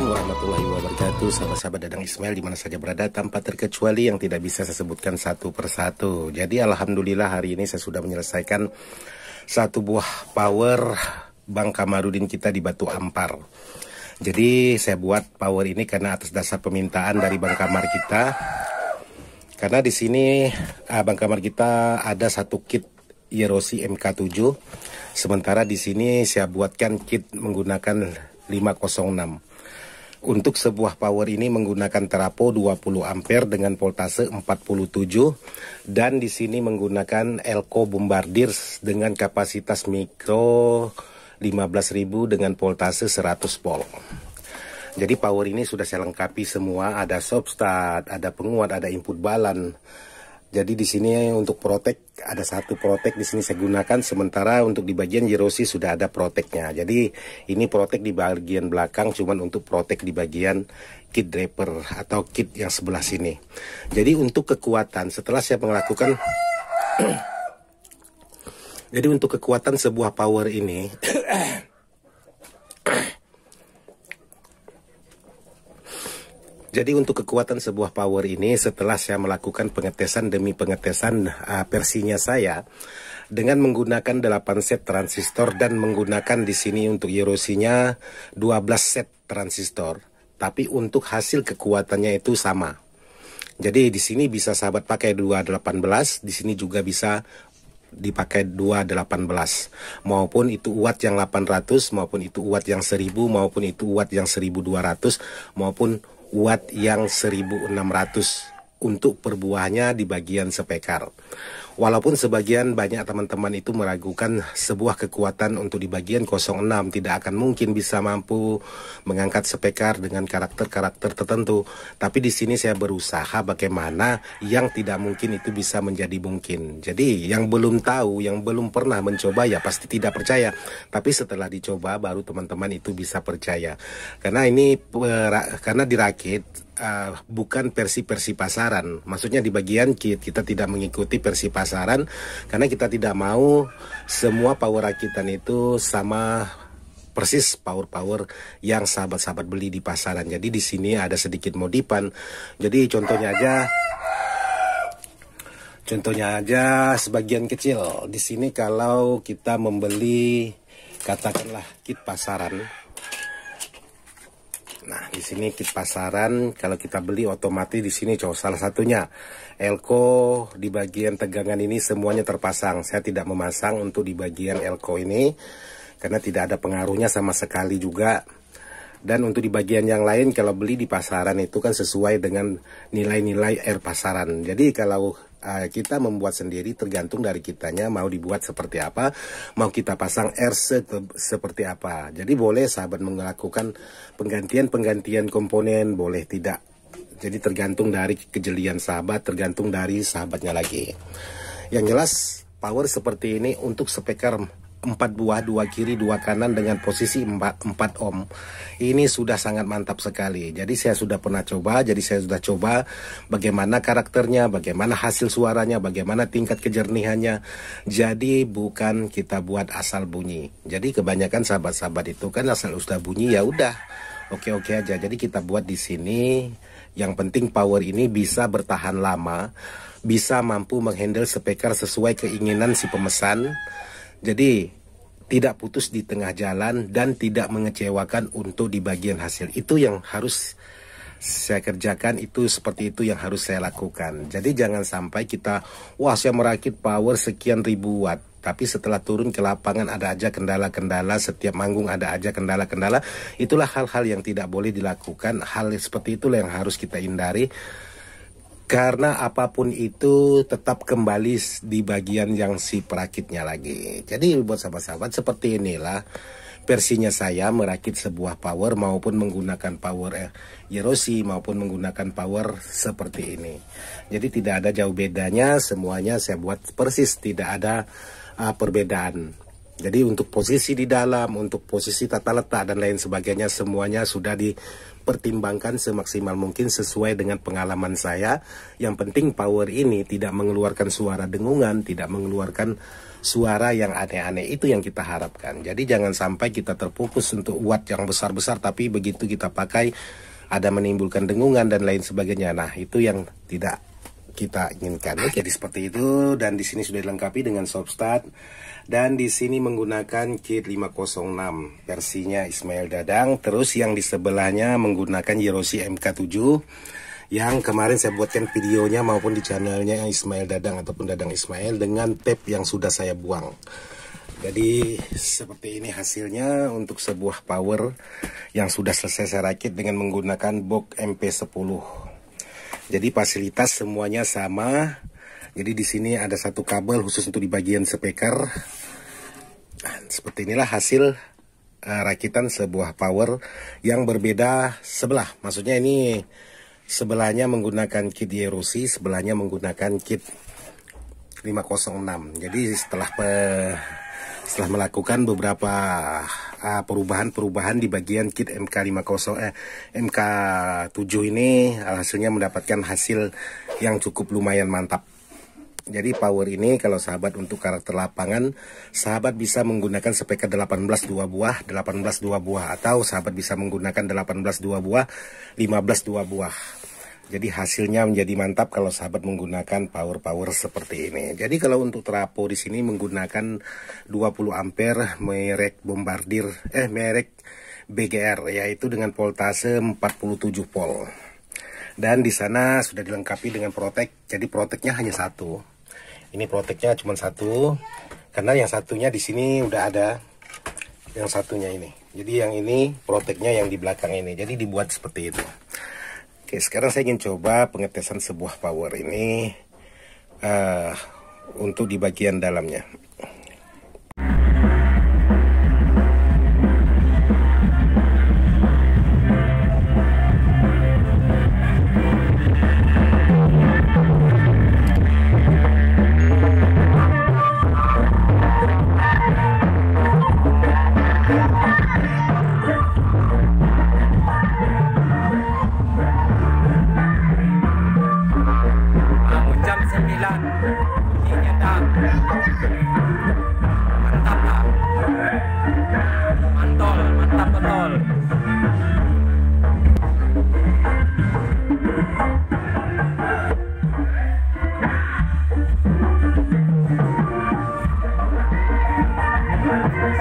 Assalamualaikum warahmatullahi wabarakatuh, sahabat-sahabat Dadang Ismail dimana saja berada, tanpa terkecuali yang tidak bisa saya sebutkan satu persatu. Jadi alhamdulillah hari ini saya sudah menyelesaikan satu buah power Bang Kamarudin kita di Batu Ampar. Jadi saya buat power ini karena atas dasar permintaan dari Bang Kamar kita. Karena di sini Bang Kamar kita ada satu kit Yerosi MK7. Sementara di sini saya buatkan kit menggunakan 506. Untuk sebuah power ini menggunakan terapo 20 ampere dengan voltase 47 dan di sini menggunakan Elko Bombardier dengan kapasitas mikro 15.000 dengan voltase 100 volt. Jadi power ini sudah saya lengkapi semua, ada stop-start, ada penguat, ada input balan. Jadi di sini untuk protek ada satu protek di sini saya gunakan, sementara untuk di bagian Yerosi sudah ada proteknya. Jadi ini protek di bagian belakang, cuman untuk protek di bagian kit draper atau kit yang sebelah sini. Jadi untuk kekuatan setelah saya melakukan jadi untuk kekuatan sebuah power ini Jadi untuk kekuatan sebuah power ini setelah saya melakukan pengetesan demi pengetesan versinya saya dengan menggunakan 8 set transistor dan menggunakan di sini untuk Yerosinya 12 set transistor, tapi untuk hasil kekuatannya itu sama. Jadi di sini bisa sahabat pakai 218, di sini juga bisa dipakai 218, maupun itu watt yang 800, maupun itu watt yang 1000, maupun itu watt yang 1200, maupun watt yang 1600 untuk perbuahannya di bagian spekar. Walaupun sebagian banyak teman-teman itu meragukan sebuah kekuatan untuk di bagian 06 tidak akan mungkin bisa mampu mengangkat spekar dengan karakter-karakter tertentu. Tapi di sini saya berusaha bagaimana yang tidak mungkin itu bisa menjadi mungkin. Jadi yang belum tahu, yang belum pernah mencoba ya pasti tidak percaya. Tapi setelah dicoba baru teman-teman itu bisa percaya. Karena ini karena dirakit bukan versi pasaran. Maksudnya di bagian kit kita tidak mengikuti versi pasaran karena kita tidak mau semua power rakitan itu sama persis power yang sahabat-sahabat beli di pasaran. Jadi di sini ada sedikit modifan. Jadi contohnya aja sebagian kecil. Di sini kalau kita membeli katakanlah kit pasaran. Nah, di sini kit pasaran kalau kita beli otomatis di sini salah satunya Elko di bagian tegangan ini semuanya terpasang. Saya tidak memasang untuk di bagian Elko ini karena tidak ada pengaruhnya sama sekali juga. Dan untuk di bagian yang lain kalau beli di pasaran itu kan sesuai dengan nilai-nilai R pasaran. Jadi kalau kita membuat sendiri tergantung dari kitanya mau dibuat seperti apa, mau kita pasang R seperti apa. Jadi boleh sahabat melakukan penggantian komponen, boleh tidak. Jadi tergantung dari kejelian sahabat, tergantung dari sahabatnya lagi. Yang jelas power seperti ini untuk spekar 4 buah, 2 kiri, 2 kanan dengan posisi 4 ohm. Ini sudah sangat mantap sekali. Jadi saya sudah pernah coba, jadi saya sudah coba bagaimana karakternya, bagaimana hasil suaranya, bagaimana tingkat kejernihannya. Jadi bukan kita buat asal bunyi. Jadi kebanyakan sahabat-sahabat itu kan asal sudah bunyi ya udah oke-oke aja. Jadi kita buat di sini yang penting power ini bisa bertahan lama, bisa mampu menghandle spekar sesuai keinginan si pemesan. Jadi tidak putus di tengah jalan dan tidak mengecewakan untuk di bagian hasil. Itu yang harus saya kerjakan, itu seperti itu yang harus saya lakukan. Jadi jangan sampai kita, wah saya merakit power sekian ribu watt, tapi setelah turun ke lapangan ada aja kendala-kendala, setiap manggung ada aja kendala-kendala. Itulah hal-hal yang tidak boleh dilakukan, hal seperti itulah yang harus kita hindari. Karena apapun itu tetap kembali di bagian yang si perakitnya lagi. Jadi buat sahabat-sahabat seperti inilah versinya saya merakit sebuah power maupun menggunakan power Yerosi maupun menggunakan power seperti ini. Jadi tidak ada jauh bedanya, semuanya saya buat persis, tidak ada perbedaan. Jadi untuk posisi di dalam, untuk posisi tata letak dan lain sebagainya semuanya sudah dipertimbangkan semaksimal mungkin sesuai dengan pengalaman saya. Yang penting power ini tidak mengeluarkan suara dengungan, tidak mengeluarkan suara yang aneh-aneh, itu yang kita harapkan. Jadi jangan sampai kita terfokus untuk watt yang besar-besar tapi begitu kita pakai ada menimbulkan dengungan dan lain sebagainya. Nah, itu yang tidak kita inginkan. Jadi seperti itu, dan di sini sudah dilengkapi dengan soft start. Dan di sini menggunakan kit 506 versinya Ismail Dadang. Terus yang di sebelahnya menggunakan Yerosi MK7 yang kemarin saya buatkan videonya maupun di channelnya Ismail Dadang ataupun Dadang Ismail dengan tape yang sudah saya buang. Jadi seperti ini hasilnya untuk sebuah power yang sudah selesai saya rakit dengan menggunakan box MP10. Jadi fasilitas semuanya sama. Jadi di sini ada satu kabel khusus untuk di bagian speaker. Nah, seperti inilah hasil rakitan sebuah power yang berbeda sebelah. Maksudnya ini sebelahnya menggunakan kit Yerosi, sebelahnya menggunakan kit 506. Jadi setelah melakukan beberapa perubahan di bagian kit MK7 ini, hasilnya mendapatkan hasil yang cukup lumayan mantap. Jadi power ini kalau sahabat untuk karakter lapangan, sahabat bisa menggunakan speaker 18 2 buah, 18 2 buah, atau sahabat bisa menggunakan 18 2 buah, 15 2 buah. Jadi hasilnya menjadi mantap kalau sahabat menggunakan power seperti ini. Jadi kalau untuk trapo di sini menggunakan 20 ampere merek merek BGR, yaitu dengan voltase 47 volt. Dan di sana sudah dilengkapi dengan protek. Jadi proteknya hanya satu. Ini proteknya cuma satu, karena yang satunya di sini udah ada. Yang satunya ini. Jadi yang ini proteknya yang di belakang ini. Jadi dibuat seperti itu. Oke, sekarang saya ingin coba pengetesan sebuah power ini untuk di bagian dalamnya. Mantap betul.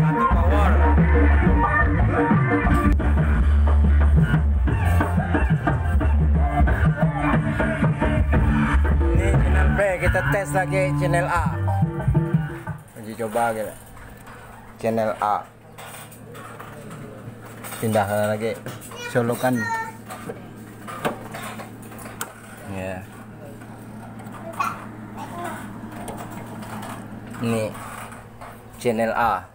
Satu power. Ini channel B, kita tes lagi channel A. Uji coba gitu. Channel A. Pindah lagi colokan ya. Ini channel A,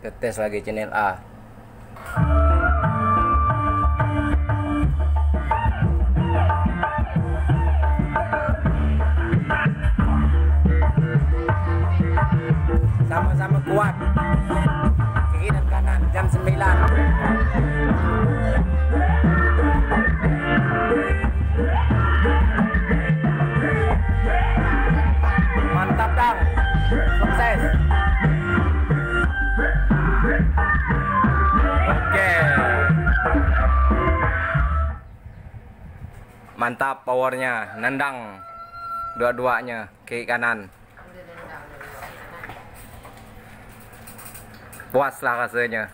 kita tes lagi channel A. Sama-sama kuat, kiri dan kanan, jam 9. Mantap Dang, sukses. Oke, mantap powernya, nendang dua-duanya kiri kanan. Puaslah rasanya.